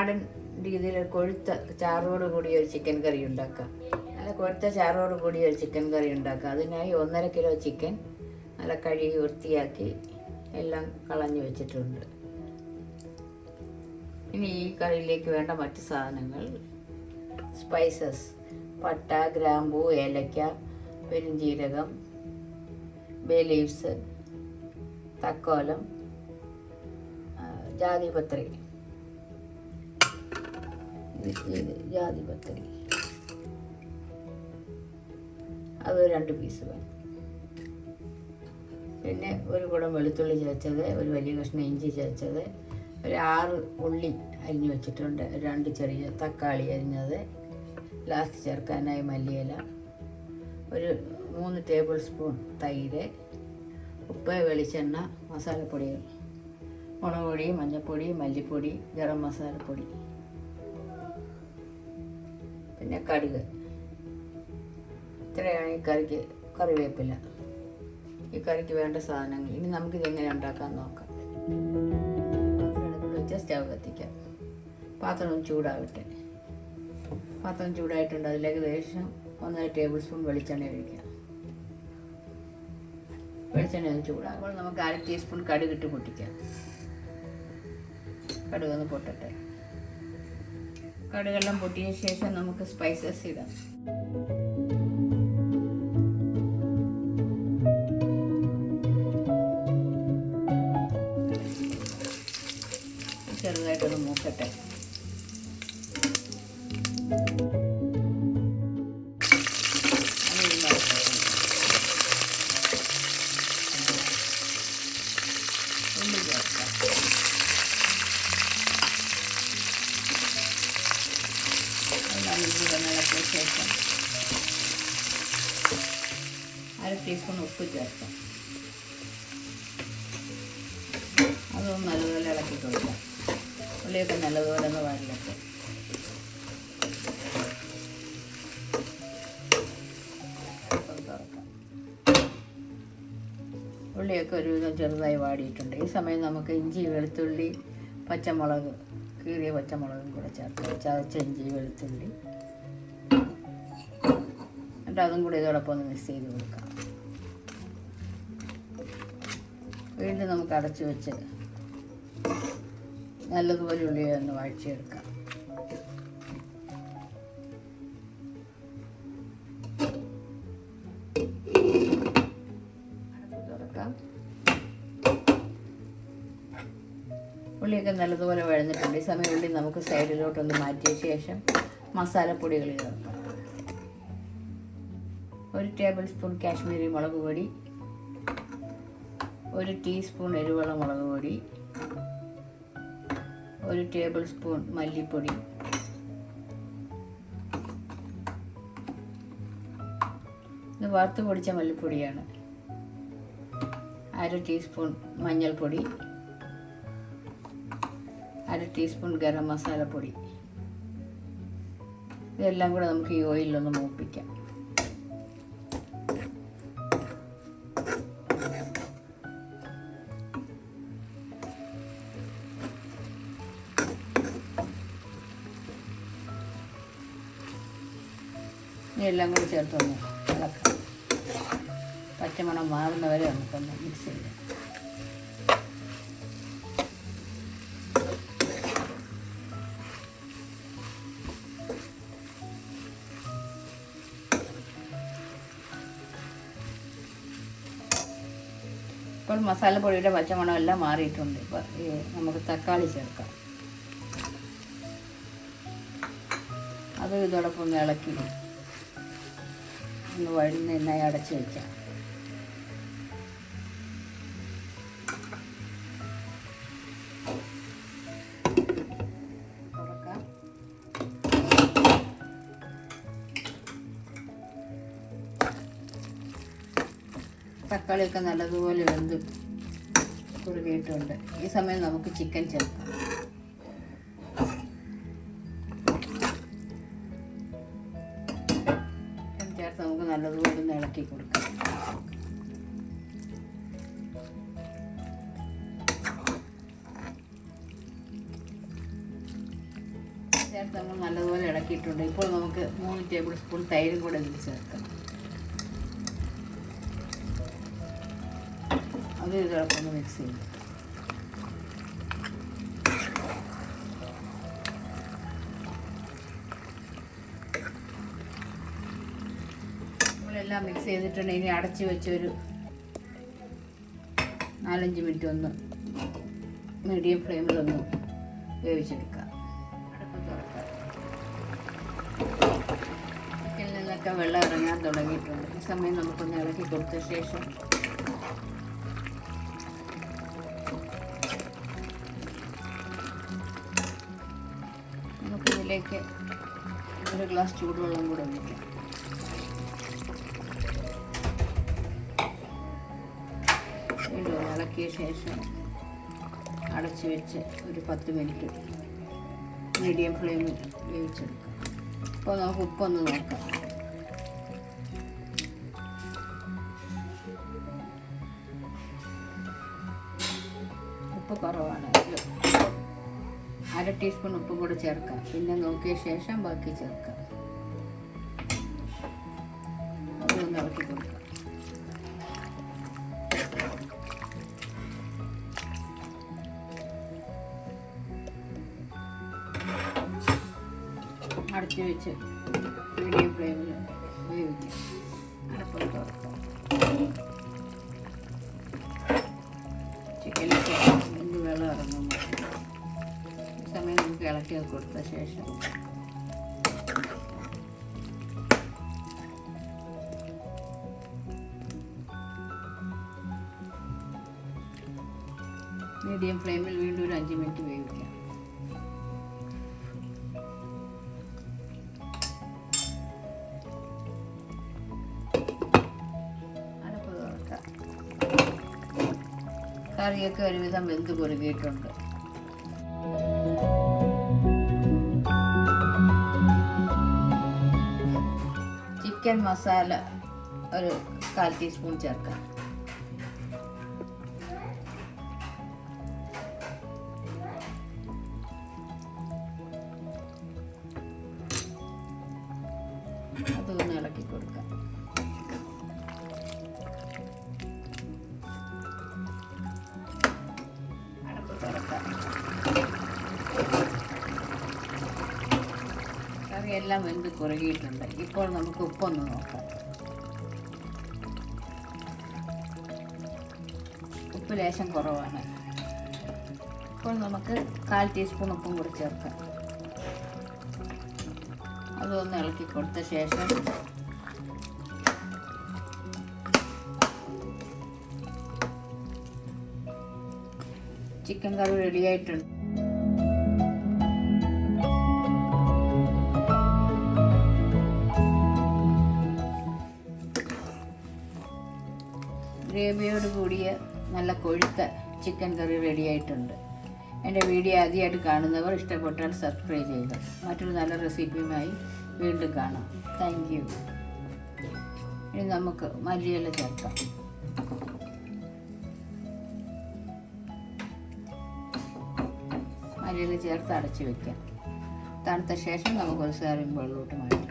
നാടൻ രീതിയിൽ കൊഴുത്ത ചാറോട് കൂടിയ ഒരു ചിക്കൻ കറി ഉണ്ടാക്കാം. നല്ല കൊഴുത്ത ചാറോട് കൂടിയ ഒരു ചിക്കൻ കറി ഉണ്ടാക്കാം. അതിനായി 1.5 കിലോ ചിക്കൻ നല്ല കഴുകി വൃത്തിയാക്കി എല്ലാം കളഞ്ഞു വെച്ചിട്ടുണ്ട്. ഇനി ഈ കറിയിലേക്ക് വേണ്ട മറ്റ് സാധനങ്ങൾ: സ്പൈസസ്, പട്ട, ഗ്രാമ്പൂ, ഏലക്ക, പെരുംജീരകം, ബേ ലീവ്സ്, തക്കോലം, ജാതിപത്രി, ജാതിപത്രി അത് 2 പീസ് വേണം. പിന്നെ ഒരു കുടം വെളുത്തുള്ളി ചതച്ചത്, ഒരു വലിയ കഷ്ണം ഇഞ്ചി ചതച്ചത്, ഒരു 6 ഉള്ളി അരിഞ്ഞു വെച്ചിട്ടുണ്ട്, 2 ചെറിയ തക്കാളി അരിഞ്ഞത്, ലാസ്റ്റ് ചേർക്കാനായി മല്ലിയില, ഒരു 3 ടേബിൾ സ്പൂൺ തൈര്, ഉപ്പ്, വെളിച്ചെണ്ണ, മസാലപ്പൊടികൾ, മുളക് പൊടി, മഞ്ഞൾപ്പൊടി, മല്ലിപ്പൊടി, ഗരം മസാലപ്പൊടി, പിന്നെ കടുക്. ഇത്രയാണ് ഈ കറിക്ക്. കറിവേപ്പില. ഈ കറിക്ക് വേണ്ട സാധനങ്ങൾ. ഇനി നമുക്കിതെങ്ങനെ ഉണ്ടാക്കാൻ നോക്കാം. അടുപ്പിൽ വെച്ചാൽ സ്റ്റവ് കത്തിക്കാം. പാത്രം ചൂടാകട്ടെ. പാത്രം ചൂടായിട്ടുണ്ട്. അതിലേക്ക് ലേശം 1.5 ടേബിൾ സ്പൂൺ വെളിച്ചെണ്ണ ഒഴിക്കാം. വെളിച്ചെണ്ണ ഒന്ന് ചൂടാകുമ്പോൾ നമുക്ക് 1/2 ടീസ്പൂൺ കടുകിട്ട് പൊട്ടിക്കാം. കടുകൊന്ന് പൊട്ടട്ടെ. കടുകെല്ലാം പൊട്ടിയ ശേഷം നമുക്ക് സ്പൈസസ് ഇടാം. ചെറുതായിട്ടൊന്ന് മൂക്കട്ടെ. ഉള്ളി ചേർക്കാം. ഇളക്കിയ ശേഷം 1/2 ടീസ്പൂൺ ഉപ്പ് ചേർക്കാം. അതൊന്ന് നല്ലപോലെ ഇളക്കി കൊടുക്കാം. ഉള്ളിയൊക്കെ നല്ലതുപോലെ ഒന്ന് വരലട്ടെ. ഉള്ളിയൊക്കെ ഒരുവിധം ചെറുതായി വാടിയിട്ടുണ്ട്. ഈ സമയം നമുക്ക് ഇഞ്ചി, വെളുത്തുള്ളി, പച്ചമുളക്, കീറിയ പച്ചമുളകും കൂടെ ചേർക്കാം. ചതച്ച ഇഞ്ചി, വെളുത്തുള്ളി, എന്നിട്ട് അതും കൂടി ഇതോടൊപ്പം ഒന്ന് മിക്സ് ചെയ്ത് കൊടുക്കാം. വീണ്ടും നമുക്ക് അടച്ചു വെച്ച് നല്ലതുപോലെ ഉള്ളിയെ ഒന്ന് വഴറ്റിയെടുക്കാം. തുറക്കാം. ഉള്ളിയൊക്കെ നല്ലതുപോലെ വഴന്നിട്ടുണ്ട്. ഈ സമയം ഉള്ളി നമുക്ക് സൈഡിലോട്ടൊന്ന് മാറ്റിയ ശേഷം മസാലപ്പൊടികൾ ചേർക്കാം. 1 ടേബിൾ സ്പൂൺ കാശ്മീരി മുളക് പൊടി, 1 ടീസ്പൂൺ എരിവുള്ള മുളക് പൊടി, 1 ടേബിൾ സ്പൂൺ മല്ലിപ്പൊടി, ഇത് വറുത്ത് പൊടിച്ച മല്ലിപ്പൊടിയാണ്, 1/2 ടീസ്പൂൺ മഞ്ഞൾപ്പൊടി, 1/2 ടീസ്പൂൺ ഗരം മസാലപ്പൊടി. ഇതെല്ലാം കൂടെ നമുക്ക് ഈ ഓയിലൊന്ന് മൂപ്പിക്കാം. ഇതെല്ലാം കൂടി ചേർത്തൊന്ന് ഇളക്കാം. പച്ചമണം മാറുന്നവരെ നമുക്കൊന്ന് മിക്സ് ചെയ്യാം. ഇപ്പോൾ മസാലപ്പൊടിയുടെ പച്ചമണം എല്ലാം മാറിയിട്ടുണ്ട്. ഇപ്പോൾ നമുക്ക് തക്കാളി ചേർക്കാം. അത് ഇതോടൊപ്പം ഒന്ന് ഇളക്കി ഒന്ന് വഴന്ന് നന്നായി അടച്ച് വയ്ക്കാം. തുറക്കാം. തക്കാളിയൊക്കെ നല്ലതുപോലെ വെന്ത് കുറുകിയിട്ടുണ്ട്. ഈ സമയം നമുക്ക് ചിക്കൻ ചേർക്കാം. ചേർത്ത് നമുക്ക് നല്ലതുപോലെ ഒന്ന് ഇളക്കി കൊടുക്കാം. ചേർത്ത് നമ്മൾ നല്ലതുപോലെ ഇളക്കിയിട്ടുണ്ട്. ഇപ്പോൾ നമുക്ക് 3 ടേബിൾ സ്പൂൺ തൈരും കൂടെ ഇതിൽ ചേർക്കാം. അത് ഇതോടൊപ്പം മിക്സ് ചെയ്യും. നമ്മളെല്ലാം മിക്സ് ചെയ്തിട്ടുണ്ട്. ഇനി അടച്ച് വെച്ചൊരു 4-5 മിനിറ്റ് ഒന്ന് മീഡിയം ഫ്ലെയിമിലൊന്ന് വേവിച്ചെടുക്കാം. അടുപ്പ് തുറക്കാം. ചിക്കനിൽ നിന്നൊക്കെ വെള്ളം ഇറങ്ങാൻ തുടങ്ങിയിട്ടുണ്ട്. ഈ സമയം നമുക്കൊന്ന് ഇളക്കി കൊടുത്ത ശേഷം നമുക്കിതിലേക്ക് 1 ഗ്ലാസ് ചൂടുവെള്ളം കൂടെ ഒഴിക്കാം. വീണ്ടും ഇളക്കിയ ശേഷം അടച്ച് വെച്ച് ഒരു 10 മിനിറ്റ് മീഡിയം ഫ്ലെയിമിൽ വേവിച്ചെടുക്കാം. അപ്പോൾ നമുക്ക് ഉപ്പൊന്ന് നോക്കാം. ഉപ്പ് കുറവാണ്. 1/2 ടീസ്പൂൺ ഉപ്പും കൂടെ ചേർക്കാം. പിന്നെ നോക്കിയ ശേഷം ബാക്കി ചേർക്കാം. അതൊന്ന് ഇളക്കി കൊടുക്കാം. അടച്ച് വെച്ച് മീഡിയം ഫ്ലെയിമിൽ വേവിക്കാം. അടുപ്പ് തുറക്കാം. ചിക്കനിലേക്ക് ഒന്ന് വെള്ളം ഇറങ്ങുന്നു. ഈ സമയം നമുക്ക് ഇളക്കി കൊടുത്ത ശേഷം മീഡിയം ഫ്ലെയിമിൽ വീണ്ടും ഒരു 5 മിനിറ്റ് വേവിക്കാം. കറിയൊക്കെ ഒരുവിധം വെന്ത് കുറുകിയിട്ടുണ്ട്. ചിക്കൻ മസാല ഒരു 1/4 ടീസ്പൂൺ ചേർക്കാം. അതൊന്ന് ഇളക്കി കൊടുക്കാം. കറിയെല്ലാം വെന്ത് കുറുകിയിട്ടുണ്ട്. ഇപ്പോൾ നമുക്ക് ഉപ്പൊന്ന് നോക്കാം. ഉപ്പ് ലേശം കുറവാണ്. ഇപ്പോൾ നമുക്ക് 1/4 ടീസ്പൂൺ ഉപ്പും കൂടി ചേർക്കാം. അതൊന്ന് ഇളക്കി കൊടുത്ത ശേഷം ചിക്കൻ കറി റെഡിയായിട്ടുണ്ട്. ഗ്രേവിയോട് കൂടിയ നല്ല കൊഴുത്ത ചിക്കൻ കറി റെഡിയായിട്ടുണ്ട്. എൻ്റെ വീഡിയോ ആദ്യമായിട്ട് കാണുന്നവർ ഇഷ്ടപ്പെട്ടാൽ സബ്സ്ക്രൈബ് ചെയ്യുക. മറ്റൊരു നല്ല റെസിപ്പിയുമായി വീണ്ടും കാണാം. Thank you. ഇനി നമുക്ക് മല്ലിയില ചേർക്കാം. മല്ലിയില ചേർത്ത് അടച്ച് വയ്ക്കാം. തണുത്ത ശേഷം നമുക്കൊരു സെർവിംഗ് ബൗളിലോട്ട് മാറ്റാം.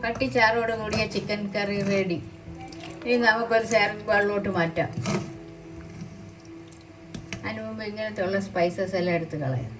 കട്ടിച്ചാറോട് കൂടിയ ചിക്കൻ കറി റെഡി. ഇനി നമുക്കൊരു സെർവിംഗ് ബൗളിലോട്ട് മാറ്റാം. അതിന് മുമ്പ് ഇങ്ങനത്തെ ഉള്ള സ്പൈസസ് എല്ലാം എടുത്ത് കളയാം.